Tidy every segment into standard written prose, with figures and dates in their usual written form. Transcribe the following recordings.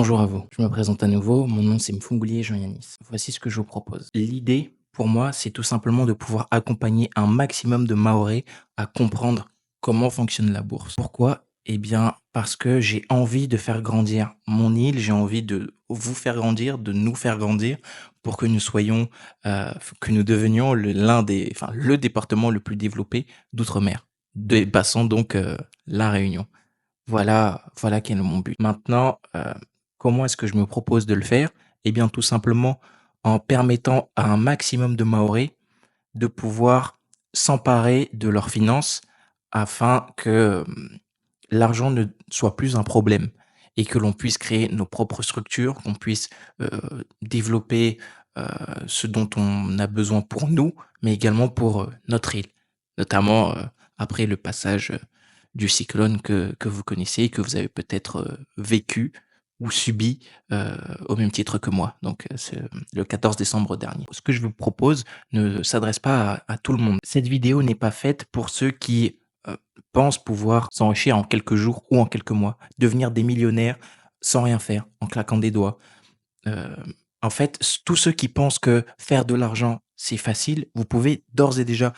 Bonjour à vous, je me présente à nouveau, mon nom c'est Mfunguli Jean-Yanis. Voici ce que je vous propose. L'idée, pour moi, c'est tout simplement de pouvoir accompagner un maximum de Mahorais à comprendre comment fonctionne la bourse. Pourquoi? Eh bien, parce que j'ai envie de faire grandir mon île, j'ai envie de vous faire grandir, de nous faire grandir, pour que nous soyons, que nous devenions le département le plus développé d'outre-mer, dépassant donc la Réunion. Voilà quel est mon but. Maintenant, comment est-ce que je me propose de le faire? Eh bien, tout simplement en permettant à un maximum de Mahorais de pouvoir s'emparer de leurs finances afin que, l'argent ne soit plus un problème et que l'on puisse créer nos propres structures, qu'on puisse, heu, développer, heu, ce dont on a besoin pour nous, mais également pour, notre île. Notamment, après le passage, du cyclone que vous connaissez et que vous avez peut-être, vécu ou subi, au même titre que moi, donc le 14 décembre dernier. Ce que je vous propose ne s'adresse pas à tout le monde. Cette vidéo n'est pas faite pour ceux qui, heu, pensent pouvoir s'enrichir en quelques jours ou en quelques mois, devenir des millionnaires sans rien faire, en claquant des doigts. Heu, En fait, tous ceux qui pensent que faire de l'argent, c'est facile, vous pouvez d'ores et déjà,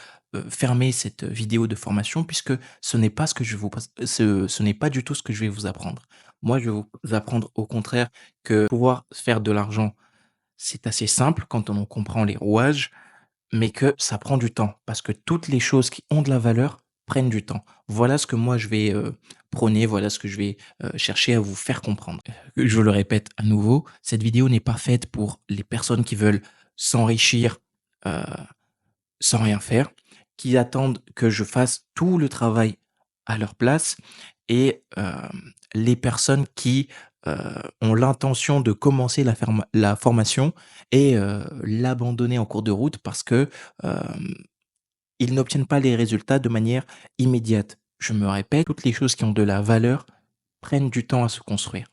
fermer cette vidéo de formation puisque ce n'est pas ce que je vous pres ce n'est pas du tout ce que je vais vous apprendre. Moi, je vais vous apprendre au contraire que pouvoir faire de l'argent, c'est assez simple quand on en comprend les rouages, mais que ça prend du temps parce que toutes les choses qui ont de la valeur prennent du temps. Voilà ce que moi je vais, prôner, voilà ce que je vais, chercher à vous faire comprendre. Je le répète à nouveau, cette vidéo n'est pas faite pour les personnes qui veulent s'enrichir, heu, sans rien faire, qui attendent que je fasse tout le travail à leur place et les personnes qui, ont l'intention de commencer la formation et l'abandonner en cours de route parce que, hem, ils n'obtiennent pas les résultats de manière immédiate. Je me répète, toutes les choses qui ont de la valeur prennent du temps à se construire.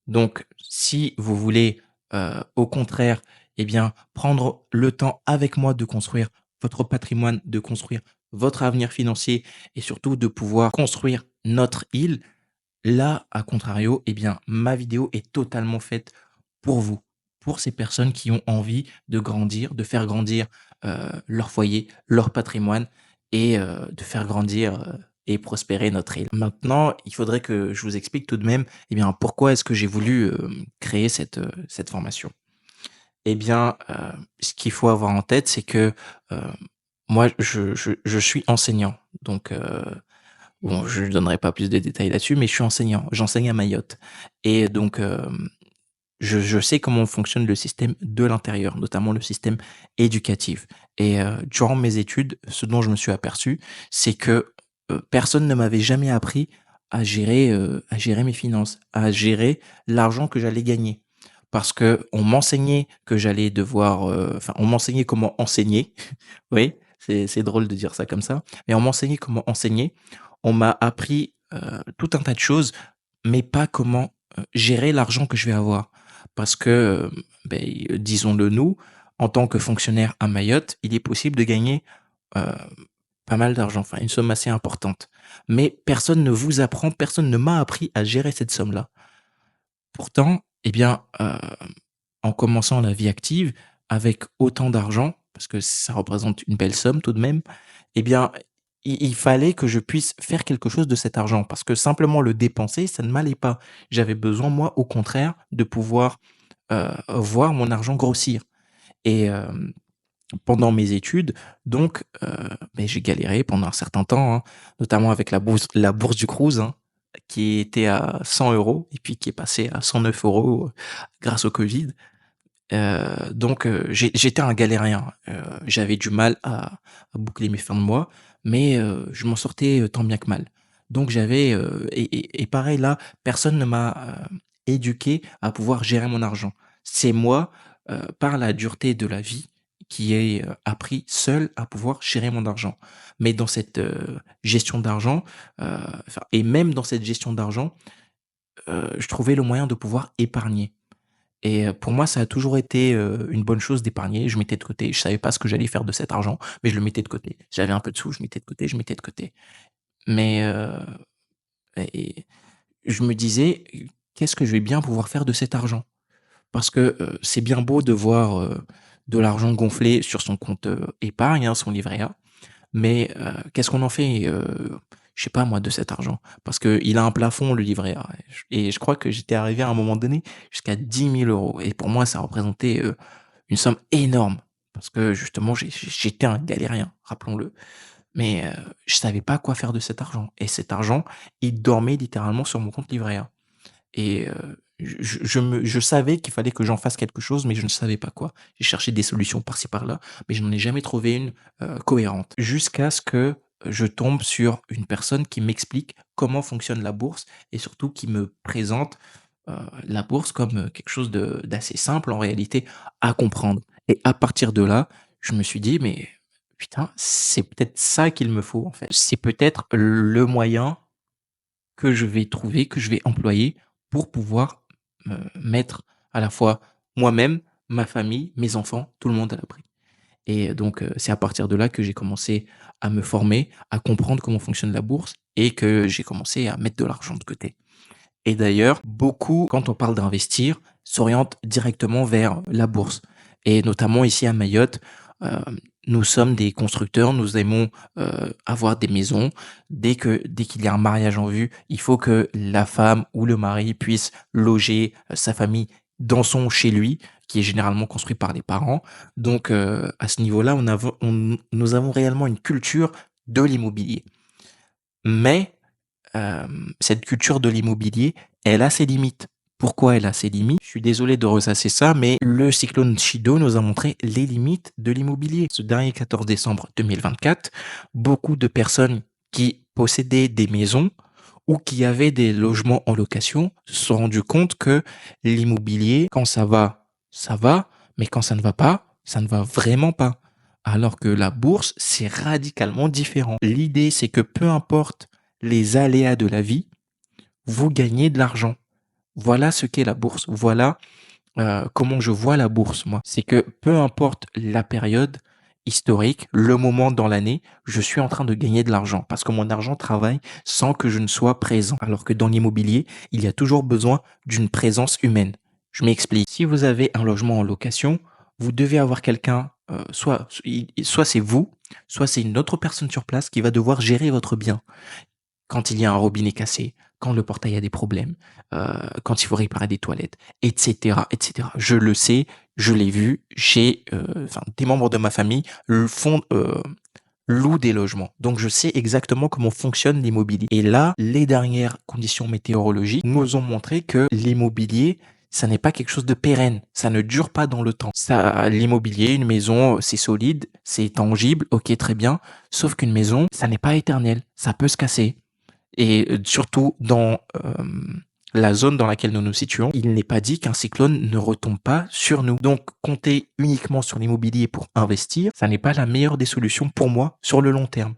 Donc si vous voulez, au contraire, eh bien, prendre le temps avec moi de construire votre patrimoine, de construire votre avenir financier et surtout de pouvoir construire notre île, là, à contrario, eh bien, ma vidéo est totalement faite pour vous, pour ces personnes qui ont envie de grandir, de faire grandir, leur foyer, leur patrimoine et de faire grandir, et prospérer notre île. Maintenant, il faudrait que je vous explique tout de même, eh bien, pourquoi est-ce que j'ai voulu, créer cette formation? Eh bien, ce qu'il faut avoir en tête, c'est que, heu, moi, je suis enseignant, donc bon, je ne donnerai pas plus de détails là-dessus, mais je suis enseignant. J'enseigne à Mayotte et donc je sais comment fonctionne le système de l'intérieur, notamment le système éducatif et durant mes études, ce dont je me suis aperçu, c'est que, personne ne m'avait jamais appris à gérer mes finances, à gérer l'argent que j'allais gagner. Parce qu'on m'enseignait que j'allais devoir, enfin, on m'enseignait comment enseigner. Oui, c'est drôle de dire ça comme ça, mais on m'enseignait comment enseigner. On m'a appris, tout un tas de choses, mais pas comment, gérer l'argent que je vais avoir. Parce que, disons-le nous, en tant que fonctionnaire à Mayotte, il est possible de gagner, heu, pas mal d'argent, enfin une somme assez importante. Mais personne ne vous apprend, personne ne m'a appris à gérer cette somme-là. Pourtant, eh bien, en commençant la vie active avec autant d'argent, parce que ça représente une belle somme tout de même, eh bien, il fallait que je puisse faire quelque chose de cet argent parce que simplement le dépenser, ça ne m'allait pas. J'avais besoin, moi, au contraire, de pouvoir, voir mon argent grossir et pendant mes études, donc j'ai galéré pendant un certain temps, hein, notamment avec la bourse du Cruz, hein, qui était à 100 € et puis qui est passée à 109 € grâce au covid. Donc j'étais un galérien, j'avais du mal à boucler mes fins de mois, mais je m'en sortais, tant bien que mal. Donc j'avais, et pareil là, personne ne m'a, éduqué à pouvoir gérer mon argent. C'est moi, par la dureté de la vie, qui ai, appris seul à pouvoir gérer mon argent. Mais dans cette, gestion d'argent, enfin et même dans cette gestion d'argent, je trouvais le moyen de pouvoir épargner. Et pour moi, ça a toujours été, une bonne chose d'épargner. Je mettais de côté. Je savais pas ce que j'allais faire de cet argent, mais je le mettais de côté. J'avais un peu de sous, je mettais de côté, je mettais de côté. Mais et je me disais: qu'est-ce que je vais bien pouvoir faire de cet argent? Parce que, c'est bien beau de voir, de l'argent gonfler sur son compte, épargne, hein, son livret A, mais, qu'est-ce qu'on en fait, je sais pas moi, de cet argent? Parce qu'il a un plafond, le livret A, et je crois que j'étais arrivé à un moment donné jusqu'à 10 000 € et pour moi ça représentait, une somme énorme. Parce que justement j'étais un galérien, rappelons-le. Mais, je savais pas quoi faire de cet argent et cet argent, il dormait littéralement sur mon compte livret A et je savais qu'il fallait que j'en fasse quelque chose, mais je ne savais pas quoi. J'ai cherché des solutions par-ci par-là, mais je n'en ai jamais trouvé une, cohérente. Jusqu'à ce que je tombe sur une personne qui m'explique comment fonctionne la bourse et surtout qui me présente, heu, la bourse comme, quelque chose d'assez simple en réalité à comprendre et à partir de là, je me suis dit: «Mais putain, c'est peut-être ça qu'il me faut en fait. C'est peut-être le moyen que je vais trouver, que je vais employer pour pouvoir me mettre à la fois moi-même, ma famille, mes enfants, tout le monde à l'abri». Et donc, c'est à partir de là que j'ai commencé à me former, à comprendre comment fonctionne la bourse et que j'ai commencé à mettre de l'argent de côté. Et d'ailleurs, beaucoup, quand on parle d'investir, s'orientent directement vers la bourse. Et notamment ici à Mayotte, nous sommes des constructeurs, nous aimons, avoir des maisons. Dès qu'il y a un mariage en vue, il faut que la femme ou le mari puisse loger, sa famille dans son chez lui, qui est généralement construit par les parents. Donc, à ce niveau-là, nous avons réellement une culture de l'immobilier. Mais cette culture de l'immobilier, elle a ses limites. Pourquoi elle a ses limites? Je suis désolé de ressasser ça, mais le cyclone Chido nous a montré les limites de l'immobilier. Ce dernier 14 décembre 2024, beaucoup de personnes qui possédaient des maisons ou qui avaient des logements en location se sont rendus compte que l'immobilier, quand ça va, mais quand ça ne va pas, ça ne va vraiment pas. Alors que la bourse, c'est radicalement différent. L'idée, c'est que peu importe les aléas de la vie, vous gagnez de l'argent. Voilà ce qu'est la bourse. Voilà, comment je vois la bourse, moi. C'est que peu importe la période historique, le moment dans l'année, je suis en train de gagner de l'argent parce que mon argent travaille sans que je ne sois présent. Alors que dans l'immobilier, il y a toujours besoin d'une présence humaine. Je m'explique. Si vous avez un logement en location, vous devez avoir quelqu'un, soit c'est vous, soit c'est une autre personne sur place qui va devoir gérer votre bien. Quand il y a un robinet cassé, quand le portail a des problèmes, quand il faut réparer des toilettes, et cetera, et cetera. Je le sais, je l'ai vu, enfin, des membres de ma famille louent des logements. Donc je sais exactement comment fonctionne l'immobilier. Et là, les dernières conditions météorologiques nous ont montré que l'immobilier, ça n'est pas quelque chose de pérenne, ça ne dure pas dans le temps. Ça, l'immobilier, une maison, c'est solide, c'est tangible, OK, très bien. Sauf qu'une maison, ça n'est pas éternel, ça peut se casser. Et surtout dans, la zone dans laquelle nous nous situons, il n'est pas dit qu'un cyclone ne retombe pas sur nous. Donc compter uniquement sur l'immobilier pour investir, ça n'est pas la meilleure des solutions pour moi sur le long terme.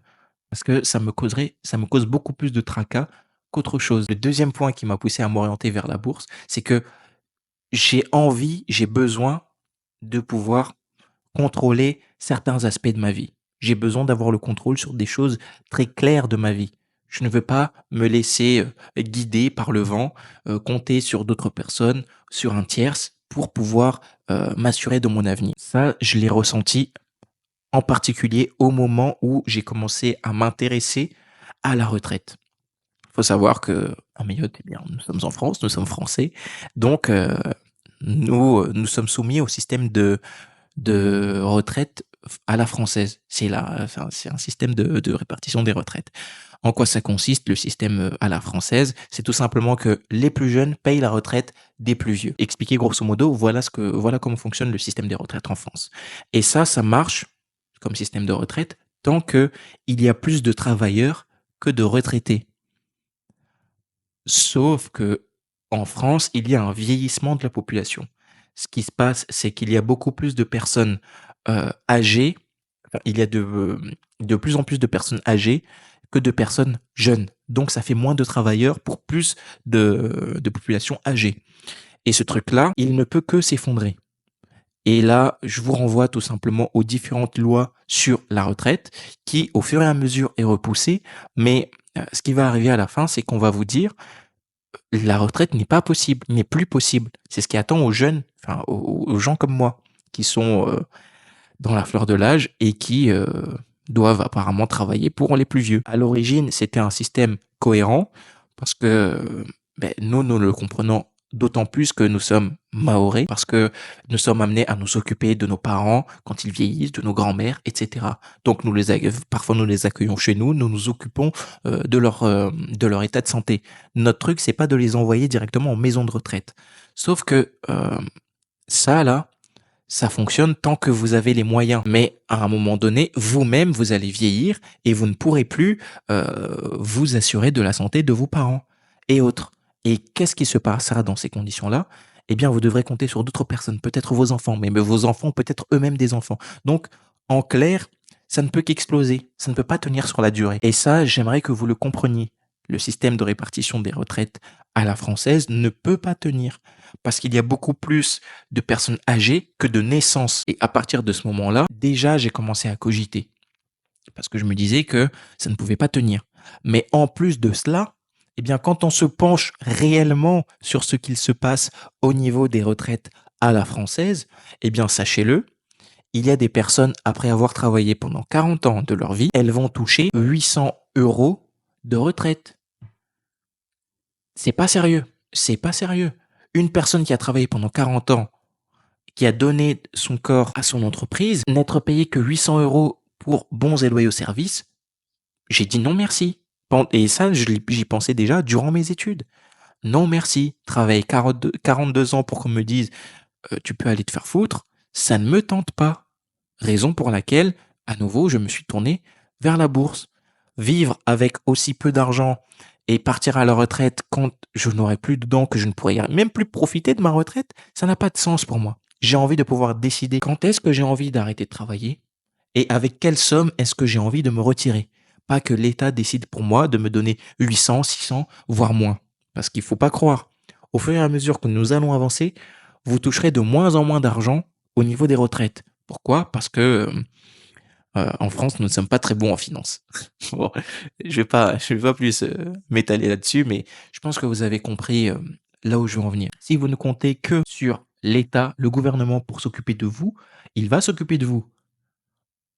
Parce que ça me cause beaucoup plus de tracas qu'autre chose. Le deuxième point qui m'a poussé à m'orienter vers la bourse, c'est que j'ai besoin de pouvoir contrôler certains aspects de ma vie. J'ai besoin d'avoir le contrôle sur des choses très claires de ma vie. Je ne veux pas me laisser, guider par le vent, compter sur d'autres personnes, sur un tierce pour pouvoir, m'assurer de mon avenir. Ça, je l'ai ressenti en particulier au moment où j'ai commencé à m'intéresser à la retraite. Il faut savoir qu'à Mayotte, eh bien, nous sommes en France, nous sommes français, donc nous sommes soumis au système de retraite à la française. Enfin, c'est un système de répartition des retraites. En quoi ça consiste, le système à la française? C'est tout simplement que les plus jeunes payent la retraite des plus vieux. Expliqué grosso modo, voilà comment fonctionne le système des retraites en France. Et ça marche comme système de retraite tant que il y a plus de travailleurs que de retraités. Sauf que en France, il y a un vieillissement de la population. Ce qui se passe, c'est qu'il y a beaucoup plus de personnes, âgées, enfin, il y a de plus en plus de personnes âgées que de personnes jeunes. Donc ça fait moins de travailleurs pour plus de population âgée et ce truc-là, il ne peut que s'effondrer. Et là, je vous renvoie tout simplement aux différentes lois sur la retraite qui, au fur et à mesure, est repoussée. Mais, ce qui va arriver à la fin, c'est qu'on va vous dire: la retraite n'est pas possible, n'est plus possible. C'est ce qui attend aux jeunes, enfin aux gens comme moi, qui sont dans la fleur de l'âge et qui doivent apparemment travailler pour les plus vieux. À l'origine, c'était un système cohérent parce que nous le comprenons d'autant plus que nous sommes mahorais, parce que nous sommes amenés à nous occuper de nos parents quand ils vieillissent, de nos grands-mères, etc. Donc parfois nous les accueillons chez nous, nous nous occupons de leur état de santé. Notre truc, c'est pas de les envoyer directement en maison de retraite. Sauf que ça là, ça fonctionne tant que vous avez les moyens. Mais à un moment donné, vous-même, vous allez vieillir et vous ne pourrez plus vous assurer de la santé de vos parents et autres. Et qu'est-ce qui se passera dans ces conditions-là? Eh bien, vous devrez compter sur d'autres personnes, peut-être vos enfants, mais vos enfants, peut-être eux-mêmes des enfants. Donc, en clair, ça ne peut qu'exploser, ça ne peut pas tenir sur la durée. Et ça, j'aimerais que vous le compreniez. Le système de répartition des retraites à la française ne peut pas tenir parce qu'il y a beaucoup plus de personnes âgées que de naissances. Et à partir de ce moment-là, déjà, j'ai commencé à cogiter parce que je me disais que ça ne pouvait pas tenir. Mais en plus de cela, eh bien, quand on se penche réellement sur ce qu'il se passe au niveau des retraites à la française, eh bien, sachez-le, il y a des personnes, après avoir travaillé pendant 40 ans de leur vie, elles vont toucher 800 euros de retraite. C'est pas sérieux. C'est pas sérieux. Une personne qui a travaillé pendant 40 ans, qui a donné son corps à son entreprise, n'être payé que 800 euros pour bons et loyaux services, j'ai dit non merci. Et ça, j'y pensais déjà durant mes études. Non merci. Travailler 42 ans pour qu'on me dise tu peux aller te faire foutre, ça ne me tente pas. Raison pour laquelle, à nouveau, je me suis tourné vers la bourse. Vivre avec aussi peu d'argent et partir à la retraite quand je n'aurai plus de dents, que je ne pourrai même plus profiter de ma retraite, ça n'a pas de sens pour moi. J'ai envie de pouvoir décider quand est-ce que j'ai envie d'arrêter de travailler et avec quelle somme est-ce que j'ai envie de me retirer. Pas que l'État décide pour moi de me donner 800, 600, voire moins. Parce qu'il ne faut pas croire. Au fur et à mesure que nous allons avancer, vous toucherez de moins en moins d'argent au niveau des retraites. Pourquoi? Parce que en France, nous ne sommes pas très bons en finance. Bon, je vais pas plus m'étaler là-dessus, mais je pense que vous avez compris là où je veux en venir. Si vous ne comptez que sur l'État, le gouvernement pour s'occuper de vous, il va s'occuper de vous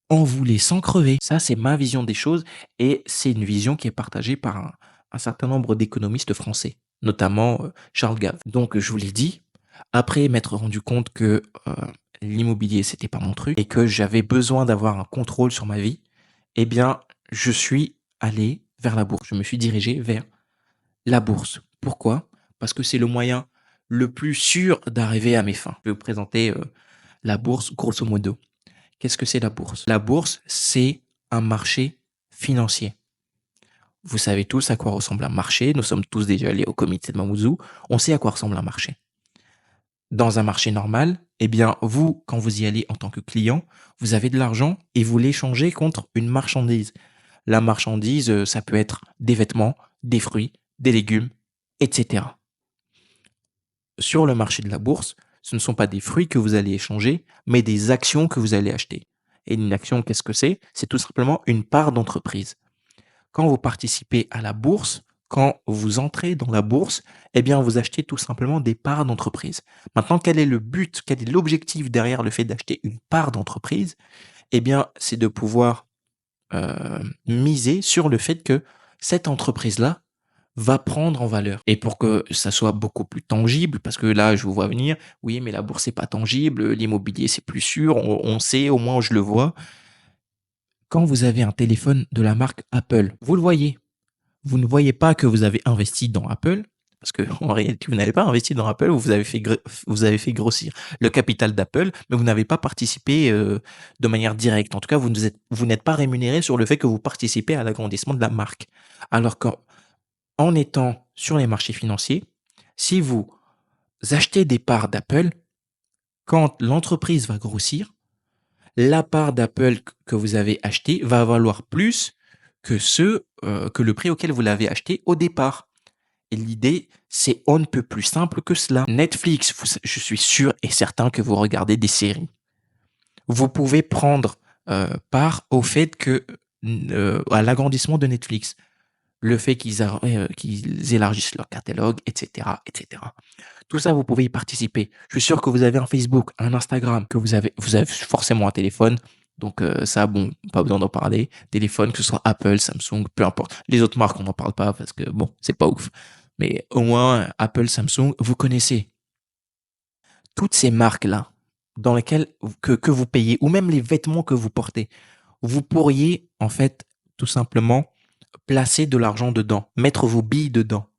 en vous laissant crever. Ça, c'est ma vision des choses et c'est une vision qui est partagée par un certain nombre d'économistes français, notamment Charles Gave. Donc, je vous l'ai dit, après m'être rendu compte que l'immobilier, c'était pas mon truc et que j'avais besoin d'avoir un contrôle sur ma vie, eh bien, je suis allé vers la bourse. Je me suis dirigé vers la bourse. Pourquoi? Parce que c'est le moyen le plus sûr d'arriver à mes fins. Je vais vous présenter la bourse grosso modo. Qu'est-ce que c'est la bourse? La bourse, c'est un marché financier. Vous savez tous à quoi ressemble un marché. Nous sommes tous déjà allés au comité de Mamoudzou. On sait à quoi ressemble un marché. Dans un marché normal, eh bien, vous, quand vous y allez en tant que client, vous avez de l'argent et vous l'échangez contre une marchandise. La marchandise, ça peut être des vêtements, des fruits, des légumes, etc. Sur le marché de la bourse, ce ne sont pas des fruits que vous allez échanger, mais des actions que vous allez acheter. Et une action, qu'est-ce que c'est? C'est tout simplement une part d'entreprise. Quand vous participez à la bourse, quand vous entrez dans la bourse, eh bien, vous achetez tout simplement des parts d'entreprise. Maintenant, quel est le but, quel est l'objectif derrière le fait d'acheter une part d'entreprise? Eh bien, c'est de pouvoir miser sur le fait que cette entreprise-là va prendre en valeur. Et pour que ça soit beaucoup plus tangible, parce que là, je vous vois venir, oui, mais la bourse, c'est pas tangible, l'immobilier, c'est plus sûr, on sait, au moins, je le vois. Quand vous avez un téléphone de la marque Apple, vous le voyez. Vous ne voyez pas que vous avez investi dans Apple, parce que en réalité, vous n'avez pas investi dans Apple, vous avez fait grossir le capital d'Apple, mais vous n'avez pas participé de manière directe. En tout cas, vous n'êtes pas rémunéré sur le fait que vous participez à l'agrandissement de la marque. Alors qu'en étant sur les marchés financiers, si vous achetez des parts d'Apple, quand l'entreprise va grossir, la part d'Apple que vous avez achetée va valoir plus que le prix auquel vous l'avez acheté au départ. Et l'idée, c'est on ne peut plus simple que cela. Netflix, je suis sûr et certain que vous regardez des séries. Vous pouvez prendre part au fait que à l'agrandissement de Netflix. le fait qu'ils élargissent leur catalogue, et cetera, et cetera. Tout ça, vous pouvez y participer. Je suis sûr que vous avez un Facebook, un Instagram, que vous avez forcément un téléphone. Donc ça, bon, pas besoin d'en parler. Téléphone, que ce soit Apple, Samsung, peu importe. Les autres marques, on n'en parle pas parce que bon, c'est pas ouf. Mais au moins, Apple, Samsung, vous connaissez toutes ces marques-là dans lesquelles que vous payez, ou même les vêtements que vous portez. Vous pourriez, en fait, tout simplement, placer de l'argent dedans, mettre vos billes dedans,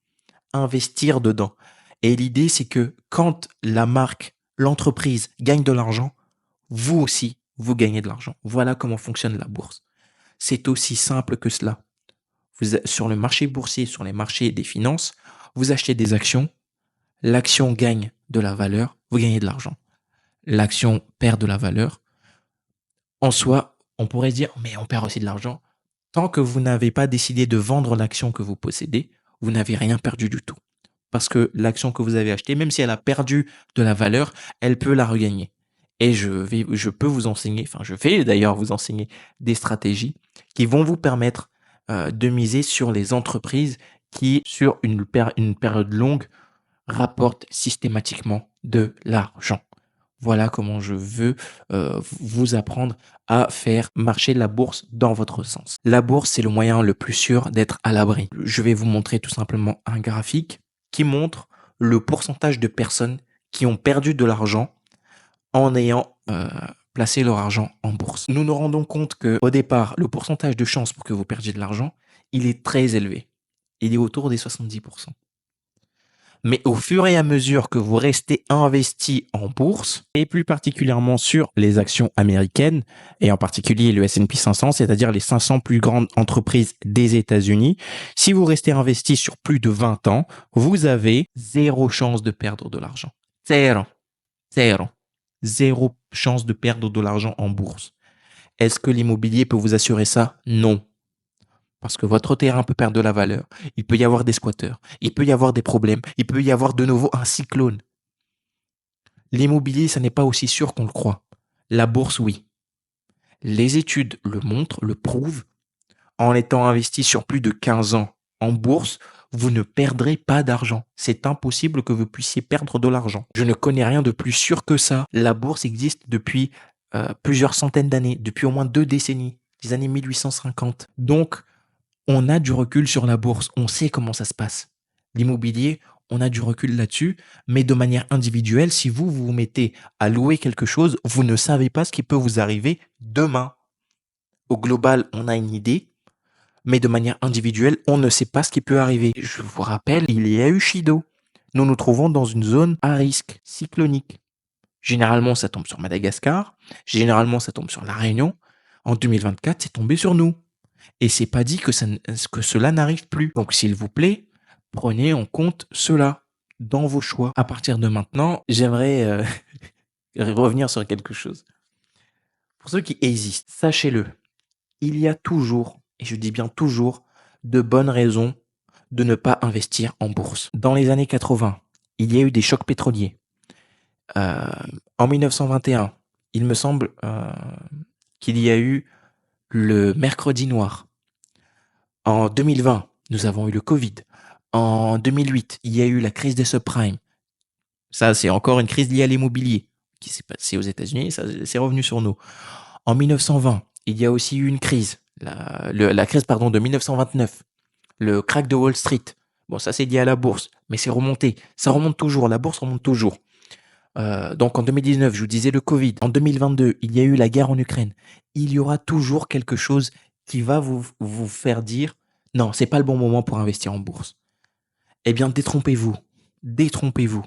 investir dedans. Et l'idée, c'est que quand la marque, l'entreprise gagne de l'argent, vous aussi, vous gagnez de l'argent. Voilà comment fonctionne la bourse. C'est aussi simple que cela. Sur le marché boursier, sur les marchés des finances, vous achetez des actions, l'action gagne de la valeur, vous gagnez de l'argent. L'action perd de la valeur. En soi, on pourrait se dire, mais on perd aussi de l'argent. Tant que vous n'avez pas décidé de vendre l'action que vous possédez, vous n'avez rien perdu du tout. Parce que l'action que vous avez achetée, même si elle a perdu de la valeur, elle peut la regagner. Et je peux vous enseigner, enfin je vais d'ailleurs vous enseigner des stratégies qui vont vous permettre de miser sur les entreprises qui, sur une période longue, rapportent systématiquement de l'argent. Voilà comment je veux vous apprendre à faire marcher la bourse dans votre sens. La bourse, c'est le moyen le plus sûr d'être à l'abri. Je vais vous montrer tout simplement un graphique qui montre le pourcentage de personnes qui ont perdu de l'argent en ayant placé leur argent en bourse. Nous nous rendons compte que au départ, le pourcentage de chance pour que vous perdiez de l'argent, il est très élevé. Il est autour des 70%. Mais au fur et à mesure que vous restez investi en bourse, et plus particulièrement sur les actions américaines, et en particulier le S&P 500, c'est-à-dire les 500 plus grandes entreprises des États-Unis, si vous restez investi sur plus de 20 ans, vous avez zéro chance de perdre de l'argent. Zéro. Zéro. Zéro chance de perdre de l'argent en bourse. Est-ce que l'immobilier peut vous assurer ça? Non. Parce que votre terrain peut perdre de la valeur. Il peut y avoir des squatteurs. Il peut y avoir des problèmes. Il peut y avoir de nouveau un cyclone. L'immobilier, ça n'est pas aussi sûr qu'on le croit. La bourse, oui. Les études le montrent, le prouvent. En étant investi sur plus de 15 ans en bourse, vous ne perdrez pas d'argent. C'est impossible que vous puissiez perdre de l'argent. Je ne connais rien de plus sûr que ça. La bourse existe depuis plusieurs centaines d'années, depuis au moins 2 décennies, les années 1850. Donc, on a du recul sur la bourse, on sait comment ça se passe. L'immobilier, on a du recul là-dessus, mais de manière individuelle, si vous mettez à louer quelque chose, vous ne savez pas ce qui peut vous arriver demain. Au global, on a une idée, mais de manière individuelle, on ne sait pas ce qui peut arriver. Je vous rappelle, il y a eu Chido. Nous nous trouvons dans une zone à risque cyclonique. Généralement, ça tombe sur Madagascar. Généralement, ça tombe sur La Réunion. En 2024, c'est tombé sur nous. Et c'est pas dit que cela n'arrive plus. Donc, s'il vous plaît, prenez en compte cela dans vos choix. À partir de maintenant, j'aimerais revenir sur quelque chose. Pour ceux qui hésitent, sachez-le, il y a toujours, et je dis bien toujours, de bonnes raisons de ne pas investir en bourse. Dans les années 80, il y a eu des chocs pétroliers. En 1921, il me semble qu'il y a eu le mercredi noir. En 2020, nous avons eu le Covid. En 2008, il y a eu la crise des subprimes. Ça, c'est encore une crise liée à l'immobilier qui s'est passée aux États-Unis. Ça, c'est revenu sur nous. En 1920, il y a aussi eu une crise. La crise, pardon, de 1929. Le crack de Wall Street. Bon, ça, c'est lié à la bourse. Mais c'est remonté. Ça remonte toujours. La bourse remonte toujours. Donc en 2019, je vous disais le Covid. En 2022, il y a eu la guerre en Ukraine. Il y aura toujours quelque chose qui va vous faire dire non, c'est pas le bon moment pour investir en bourse. Eh bien, détrompez-vous. Détrompez-vous.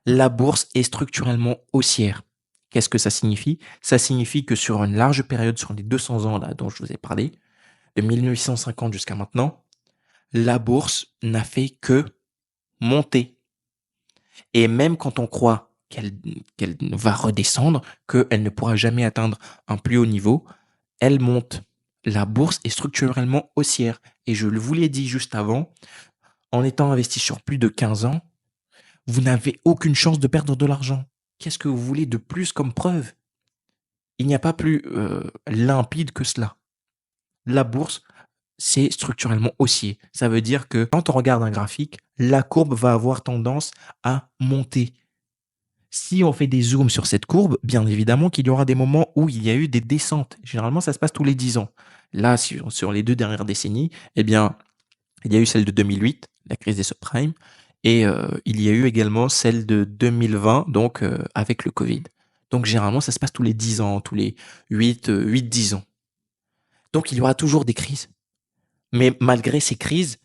La bourse est structurellement haussière. Qu'est-ce que ça signifie? Ça signifie que sur une large période, sur les 200 ans là, dont je vous ai parlé, de 1850 jusqu'à maintenant, la bourse n'a fait que monter. Et même quand on croit qu'elle va redescendre, qu'elle ne pourra jamais atteindre un plus haut niveau, elle monte. La bourse est structurellement haussière. Et je vous l'ai dit juste avant, en étant investi sur plus de 15 ans, vous n'avez aucune chance de perdre de l'argent. Qu'est-ce que vous voulez de plus comme preuve? Il n'y a pas plus limpide que cela. La bourse c'est structurellement haussier. Ça veut dire que quand on regarde un graphique, la courbe va avoir tendance à monter. Si on fait des zooms sur cette courbe, bien évidemment qu'il y aura des moments où il y a eu des descentes. Généralement, ça se passe tous les 10 ans. Là, sur les 2 dernières décennies, eh bien, il y a eu celle de 2008, la crise des subprimes, et il y a eu également celle de 2020, donc avec le Covid. Donc généralement, ça se passe tous les 10 ans, tous les 8-10 ans. Donc il y aura toujours des crises. Mais malgré ces crises,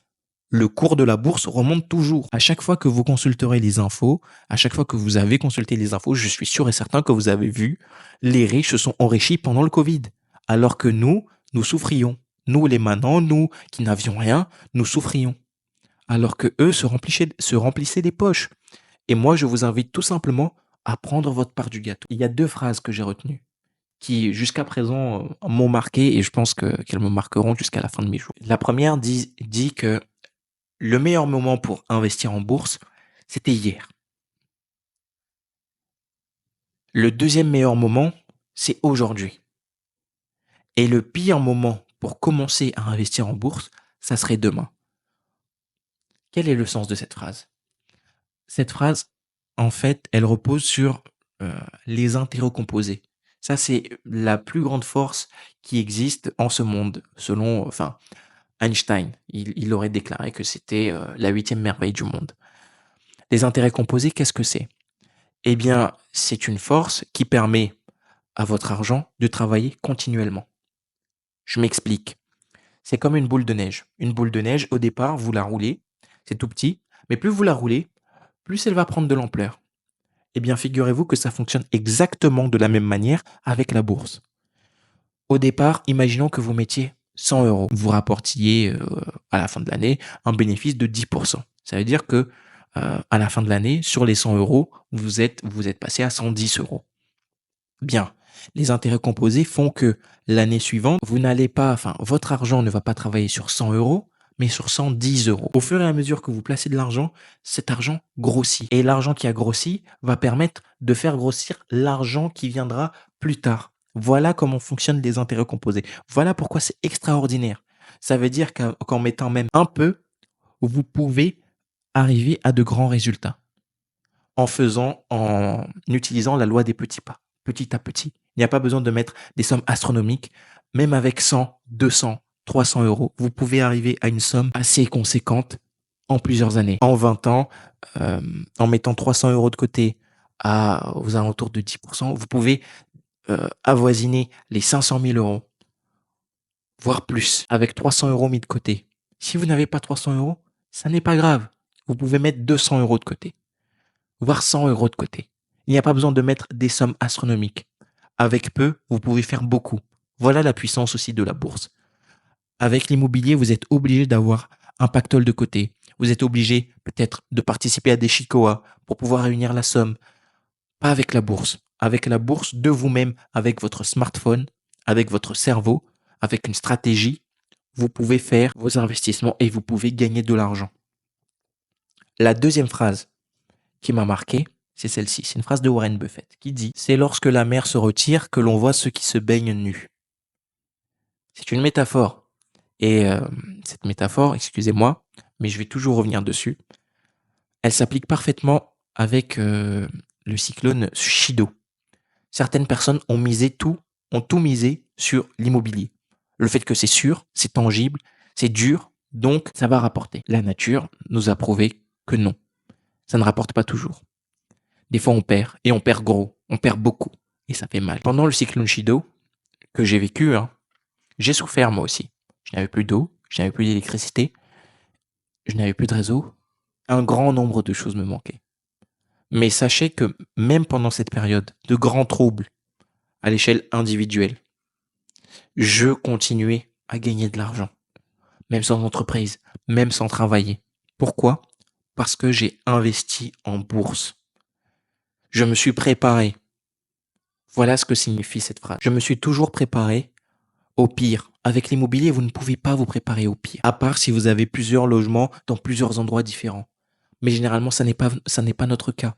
le cours de la bourse remonte toujours. À chaque fois que vous consulterez les infos, à chaque fois que vous avez consulté les infos, je suis sûr et certain que vous avez vu, les riches se sont enrichis pendant le Covid. Alors que nous souffrions. Nous, les manants, nous qui n'avions rien, nous souffrions. Alors que eux se remplissaient les poches. Et moi, je vous invite tout simplement à prendre votre part du gâteau. Il y a 2 phrases que j'ai retenues qui, jusqu'à présent, m'ont marqué et je pense qu'elles me marqueront jusqu'à la fin de mes jours. La première dit que le meilleur moment pour investir en bourse, c'était hier. Le deuxième meilleur moment, c'est aujourd'hui. Et le pire moment pour commencer à investir en bourse, ça serait demain. Quel est le sens de cette phrase? Cette phrase, en fait, elle repose sur les intérêts composés. Ça, c'est la plus grande force qui existe en ce monde, selon Einstein. Il aurait déclaré que c'était la huitième merveille du monde. Les intérêts composés, qu'est-ce que c'est? Eh bien, c'est une force qui permet à votre argent de travailler continuellement. Je m'explique. C'est comme une boule de neige. Une boule de neige, au départ, vous la roulez, c'est tout petit, mais plus vous la roulez, plus elle va prendre de l'ampleur. Eh bien, figurez-vous que ça fonctionne exactement de la même manière avec la bourse. Au départ, imaginons que vous mettiez 100 euros. Vous rapportiez à la fin de l'année un bénéfice de 10%. Ça veut dire que à la fin de l'année, sur les 100 euros, vous êtes passé à 110 euros. Bien. Les intérêts composés font que l'année suivante, vous n'allez pas, votre argent ne va pas travailler sur 100 euros, mais sur 110 euros. Au fur et à mesure que vous placez de l'argent, cet argent grossit. Et l'argent qui a grossi va permettre de faire grossir l'argent qui viendra plus tard. Voilà comment fonctionnent les intérêts composés. Voilà pourquoi c'est extraordinaire. Ça veut dire qu'en mettant même un peu, vous pouvez arriver à de grands résultats en utilisant la loi des petits pas, petit à petit. Il n'y a pas besoin de mettre des sommes astronomiques. Même avec 100, 200, 300 euros, vous pouvez arriver à une somme assez conséquente en plusieurs années. En 20 ans, en mettant 300 euros de côté aux alentours de 10%, vous pouvez avoisiner les 500 000 euros, voire plus, avec 300 euros mis de côté. Si vous n'avez pas 300 euros, ça n'est pas grave. Vous pouvez mettre 200 euros de côté, voire 100 euros de côté. Il n'y a pas besoin de mettre des sommes astronomiques. Avec peu, vous pouvez faire beaucoup. Voilà la puissance aussi de la bourse. Avec l'immobilier, vous êtes obligé d'avoir un pactole de côté. Vous êtes obligé peut-être de participer à des chicoas pour pouvoir réunir la somme. Pas avec la bourse. Avec la bourse, de vous-même, avec votre smartphone, avec votre cerveau, avec une stratégie, vous pouvez faire vos investissements et vous pouvez gagner de l'argent. La deuxième phrase qui m'a marqué, c'est celle-ci. C'est une phrase de Warren Buffett qui dit: c'est lorsque la mer se retire que l'on voit ceux qui se baignent nus. C'est une métaphore. Et cette métaphore, excusez-moi, mais je vais toujours revenir dessus, elle s'applique parfaitement avec le cyclone Chido. Certaines personnes ont tout misé sur l'immobilier. Le fait que c'est sûr, c'est tangible, c'est dur, donc ça va rapporter. La nature nous a prouvé que non, ça ne rapporte pas toujours. Des fois on perd, et on perd gros, on perd beaucoup, et ça fait mal. Pendant le cyclone Chido, que j'ai vécu, j'ai souffert moi aussi. Je n'avais plus d'eau, je n'avais plus d'électricité, je n'avais plus de réseau. Un grand nombre de choses me manquaient. Mais sachez que même pendant cette période de grands troubles à l'échelle individuelle, je continuais à gagner de l'argent, même sans entreprise, même sans travailler. Pourquoi? Parce que j'ai investi en bourse. Je me suis préparé. Voilà ce que signifie cette phrase. Je me suis toujours préparé au pire. Avec l'immobilier, vous ne pouvez pas vous préparer au pire, à part si vous avez plusieurs logements dans plusieurs endroits différents. Mais généralement, ça n'est pas notre cas.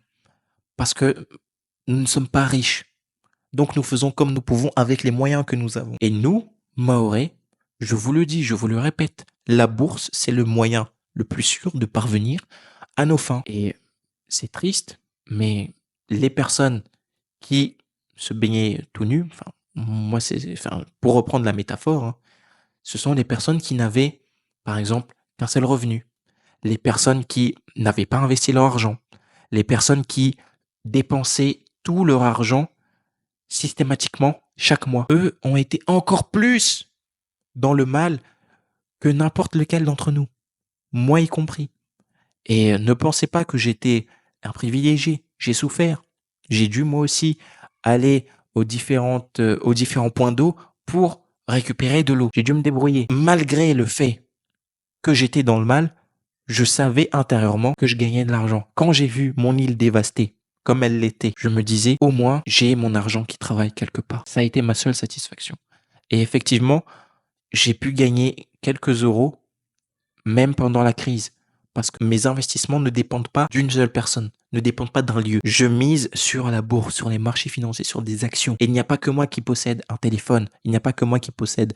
Parce que nous ne sommes pas riches. Donc nous faisons comme nous pouvons avec les moyens que nous avons. Et nous, Mahorais, Je vous le dis, je vous le répète, la bourse, c'est le moyen le plus sûr de parvenir à nos fins. Et c'est triste, mais les personnes qui se baignaient tout nus, enfin, moi, enfin, pour reprendre la métaphore, hein, ce sont les personnes qui n'avaient, par exemple, qu'un seul revenu. Les personnes qui n'avaient pas investi leur argent. Les personnes qui dépensaient tout leur argent systématiquement chaque mois. Eux ont été encore plus dans le mal que n'importe lequel d'entre nous, moi y compris. Et ne pensez pas que j'étais un privilégié. J'ai souffert. J'ai dû moi aussi aller aux différents points d'eau pour récupérer de l'eau. J'ai dû me débrouiller. Malgré le fait que j'étais dans le mal, je savais intérieurement que je gagnais de l'argent. Quand j'ai vu mon île dévastée, comme elle l'était, je me disais, au moins, j'ai mon argent qui travaille quelque part. Ça a été ma seule satisfaction. Et effectivement, j'ai pu gagner quelques euros, même pendant la crise. Parce que mes investissements ne dépendent pas d'une seule personne, ne dépendent pas d'un lieu. Je mise sur la bourse, sur les marchés financiers, sur des actions. Et il n'y a pas que moi qui possède un téléphone, il n'y a pas que moi qui possède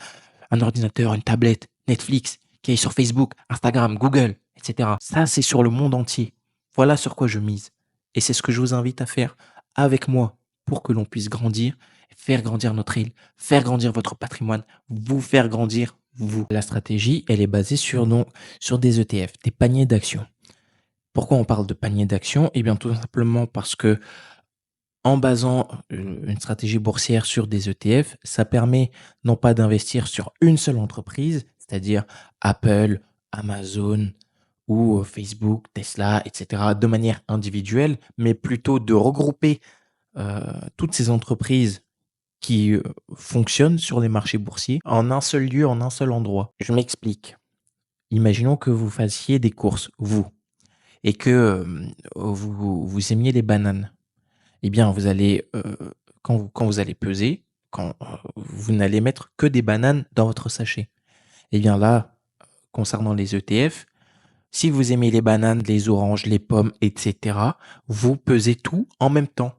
un ordinateur, une tablette, Netflix, qui est sur Facebook, Instagram, Google, etc. Ça, c'est sur le monde entier. Voilà sur quoi je mise. Et c'est ce que je vous invite à faire avec moi pour que l'on puisse grandir, faire grandir notre île, faire grandir votre patrimoine, vous faire grandir vous. La stratégie, elle est basée sur des ETF, des paniers d'actions. Pourquoi on parle de panier d'actions? Eh bien, tout simplement parce que en basant une stratégie boursière sur des ETF, ça permet non pas d'investir sur une seule entreprise, c'est-à-dire Apple, Amazon ou Facebook, Tesla, etc., de manière individuelle, mais plutôt de regrouper toutes ces entreprises qui fonctionnent sur les marchés boursiers en un seul lieu, en un seul endroit. Je m'explique. Imaginons que vous fassiez des courses, vous, et que vous aimiez les bananes. Eh bien, vous allez, quand vous allez peser, quand vous n'allez mettre que des bananes dans votre sachet. Eh bien là, concernant les ETF, si vous aimez les bananes, les oranges, les pommes, etc., vous pesez tout en même temps.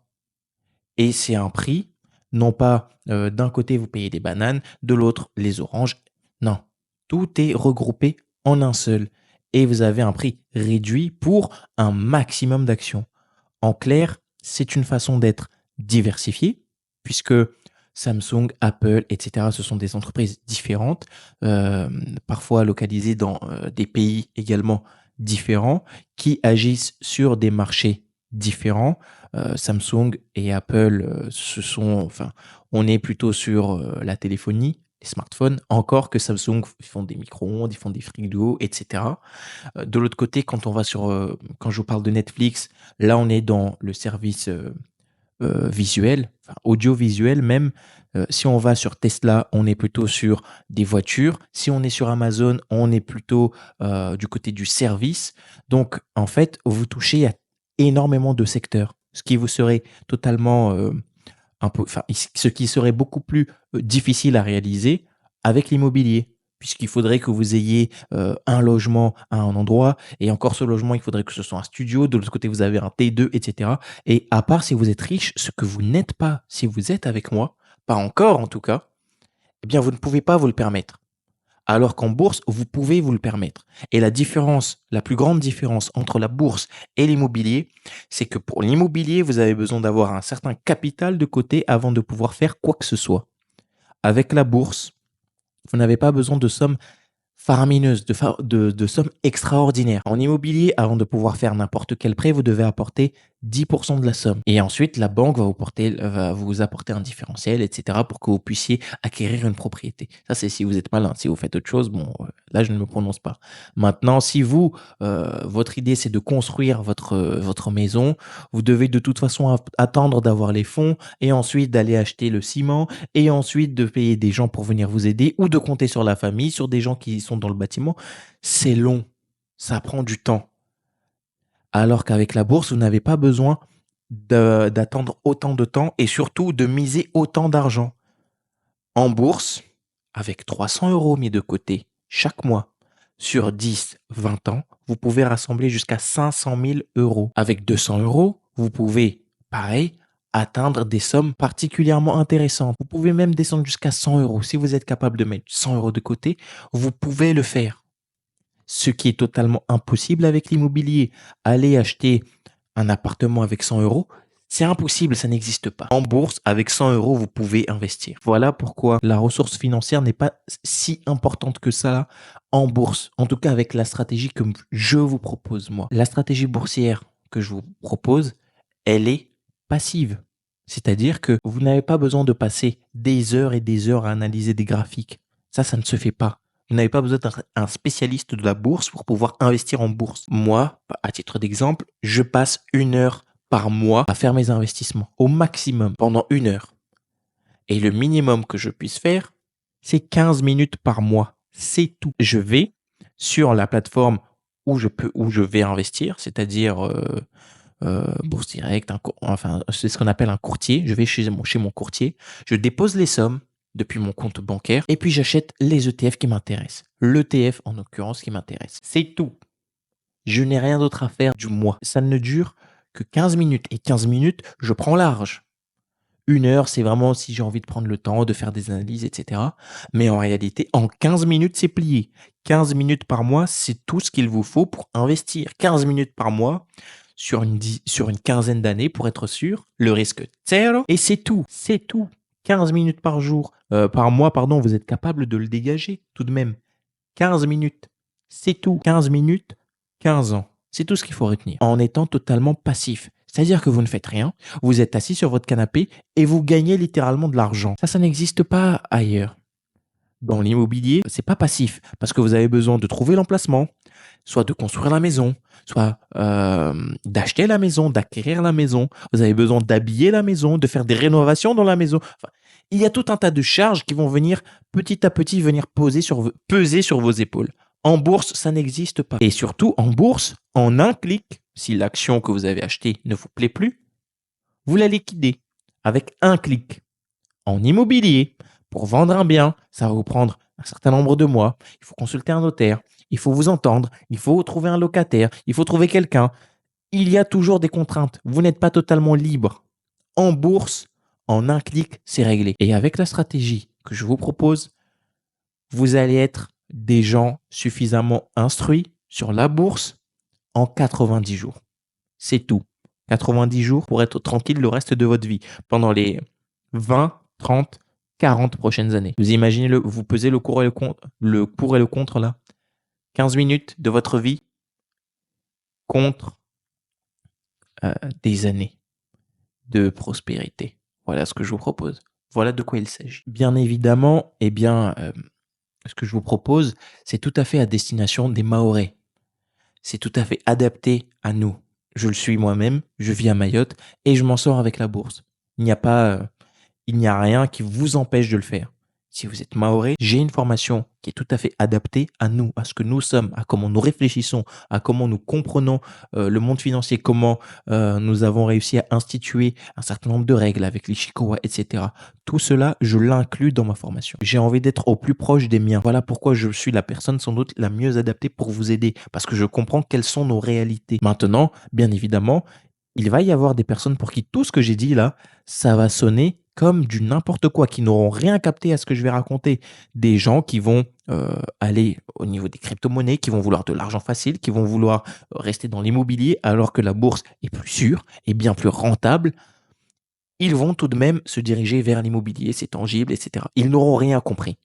Et c'est un prix, non pas d'un côté vous payez des bananes, de l'autre les oranges. Non, tout est regroupé en un seul. Et vous avez un prix réduit pour un maximum d'actions. En clair, c'est une façon d'être diversifié, puisque Samsung, Apple, etc., ce sont des entreprises différentes, parfois localisées dans des pays également différents, qui agissent sur des marchés différents. Samsung et Apple, enfin, on est plutôt sur la téléphonie, les smartphones, encore que Samsung font des micro-ondes, ils font des frigos, etc. De l'autre côté, quand je vous parle de Netflix, là, on est dans le service visuel, enfin, audiovisuel même. Si on va sur Tesla, on est plutôt sur des voitures. Si on est sur Amazon, on est plutôt du côté du service. Donc, en fait, vous touchez à énormément de secteurs, ce qui vous serait totalement ce qui serait beaucoup plus difficile à réaliser avec l'immobilier, puisqu'il faudrait que vous ayez un logement à un endroit, et encore ce logement, il faudrait que ce soit un studio, de l'autre côté, vous avez un T2, etc. Et à part si vous êtes riche, ce que vous n'êtes pas si vous êtes avec moi, pas encore en tout cas, eh bien, vous ne pouvez pas vous le permettre. Alors qu'en bourse, vous pouvez vous le permettre. Et la différence, la plus grande différence entre la bourse et l'immobilier, c'est que pour l'immobilier, vous avez besoin d'avoir un certain capital de côté avant de pouvoir faire quoi que ce soit. Avec la bourse, vous n'avez pas besoin de sommes faramineuses, de sommes extraordinaires. En immobilier, avant de pouvoir faire n'importe quel prêt, vous devez apporter 10% de la somme. Et ensuite, la banque va vous apporter un différentiel, etc., pour que vous puissiez acquérir une propriété. Ça, c'est si vous êtes malin. Si vous faites autre chose, bon, là, je ne me prononce pas. Maintenant, si vous, votre idée, c'est de construire votre maison, vous devez de toute façon attendre d'avoir les fonds et ensuite d'aller acheter le ciment et ensuite de payer des gens pour venir vous aider ou de compter sur la famille, sur des gens qui sont dans le bâtiment. C'est long. Ça prend du temps. Alors qu'avec la bourse, vous n'avez pas besoin d'attendre autant de temps et surtout de miser autant d'argent. En bourse, avec 300 euros mis de côté chaque mois, sur 10, 20 ans, vous pouvez rassembler jusqu'à 500 000 euros. Avec 200 euros, vous pouvez, pareil, atteindre des sommes particulièrement intéressantes. Vous pouvez même descendre jusqu'à 100 euros. Si vous êtes capable de mettre 100 euros de côté, vous pouvez le faire. Ce qui est totalement impossible avec l'immobilier. Aller acheter un appartement avec 100 euros, c'est impossible, ça n'existe pas. En bourse, avec 100 euros, vous pouvez investir. Voilà pourquoi la ressource financière n'est pas si importante que ça en bourse. En tout cas, avec la stratégie que je vous propose, moi. La stratégie boursière que je vous propose, elle est passive. C'est-à-dire que vous n'avez pas besoin de passer des heures et des heures à analyser des graphiques. Ça ne se fait pas. Vous n'avez pas besoin d'être un spécialiste de la bourse pour pouvoir investir en bourse. Moi, à titre d'exemple, je passe 1 heure par mois à faire mes investissements. Au maximum, pendant 1 heure. Et le minimum que je puisse faire, c'est 15 minutes par mois. C'est tout. Je vais sur la plateforme où je vais investir, c'est-à-dire Bourse Direct, enfin, c'est ce qu'on appelle un courtier. Je vais chez mon courtier, je dépose les sommes depuis mon compte bancaire et puis j'achète les ETF qui m'intéressent. L'ETF en l'occurrence qui m'intéresse. C'est tout. Je n'ai rien d'autre à faire du mois. Ça ne dure que 15 minutes. Et 15 minutes, je prends large. 1 heure, c'est vraiment si j'ai envie de prendre le temps de faire des analyses, etc. Mais en réalité, en 15 minutes, c'est plié. 15 minutes par mois, c'est tout ce qu'il vous faut pour investir. 15 minutes par mois sur une quinzaine d'années pour être sûr. Le risque zéro. Et c'est tout. C'est tout. 15 minutes par jour, par mois, pardon, vous êtes capable de le dégager tout de même. 15 minutes. C'est tout. 15 minutes, 15 ans. C'est tout ce qu'il faut retenir. En étant totalement passif. C'est-à-dire que vous ne faites rien, vous êtes assis sur votre canapé et vous gagnez littéralement de l'argent. Ça n'existe pas ailleurs. Dans l'immobilier, c'est pas passif parce que vous avez besoin de trouver l'emplacement, soit de construire la maison, soit d'acheter la maison, d'acquérir la maison. Vous avez besoin d'habiller la maison, de faire des rénovations dans la maison. Enfin, il y a tout un tas de charges qui vont venir petit à petit peser sur vos épaules. En bourse, ça n'existe pas. Et surtout, en bourse, en un clic, si l'action que vous avez achetée ne vous plaît plus, vous la liquidez avec un clic. En immobilier, pour vendre un bien, ça va vous prendre un certain nombre de mois. Il faut consulter un notaire, il faut vous entendre, il faut trouver un locataire, il faut trouver quelqu'un. Il y a toujours des contraintes. Vous n'êtes pas totalement libre. En bourse, en un clic, c'est réglé. Et avec la stratégie que je vous propose, vous allez être des gens suffisamment instruits sur la bourse en 90 jours. C'est tout. 90 jours pour être tranquille le reste de votre vie. Pendant les 20, 30, 40 prochaines années. Vous imaginez, vous pesez le pour et le contre là. 15 minutes de votre vie contre des années de prospérité. Voilà ce que je vous propose. Voilà de quoi il s'agit. Bien évidemment, ce que je vous propose, c'est tout à fait à destination des Mahorais. C'est tout à fait adapté à nous. Je le suis moi-même, je vis à Mayotte et je m'en sors avec la bourse. Il n'y a rien qui vous empêche de le faire. Si vous êtes mahorais, j'ai une formation qui est tout à fait adaptée à nous, à ce que nous sommes, à comment nous réfléchissons, à comment nous comprenons le monde financier, comment nous avons réussi à instituer un certain nombre de règles avec l'Ishikawa, etc. Tout cela, je l'inclus dans ma formation. J'ai envie d'être au plus proche des miens. Voilà pourquoi je suis la personne sans doute la mieux adaptée pour vous aider, parce que je comprends quelles sont nos réalités. Maintenant, bien évidemment, il va y avoir des personnes pour qui tout ce que j'ai dit là, ça va sonner comme du n'importe quoi, qui n'auront rien capté à ce que je vais raconter. Des gens qui vont aller au niveau des crypto-monnaies, qui vont vouloir de l'argent facile, qui vont vouloir rester dans l'immobilier alors que la bourse est plus sûre et bien plus rentable. Ils vont tout de même se diriger vers l'immobilier, c'est tangible, etc. Ils n'auront rien compris.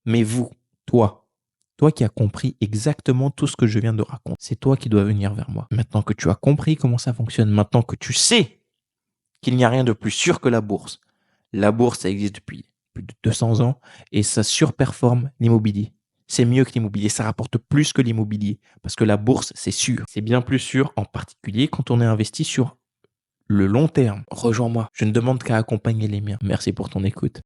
Mais vous, toi qui as compris exactement tout ce que je viens de raconter, c'est toi qui dois venir vers moi. Maintenant que tu as compris comment ça fonctionne, maintenant que tu sais qu'il n'y a rien de plus sûr que la bourse. La bourse, ça existe depuis plus de 200 ans et ça surperforme l'immobilier. C'est mieux que l'immobilier, ça rapporte plus que l'immobilier parce que la bourse, c'est sûr. C'est bien plus sûr, en particulier quand on est investi sur le long terme. Rejoins-moi, je ne demande qu'à accompagner les miens. Merci pour ton écoute.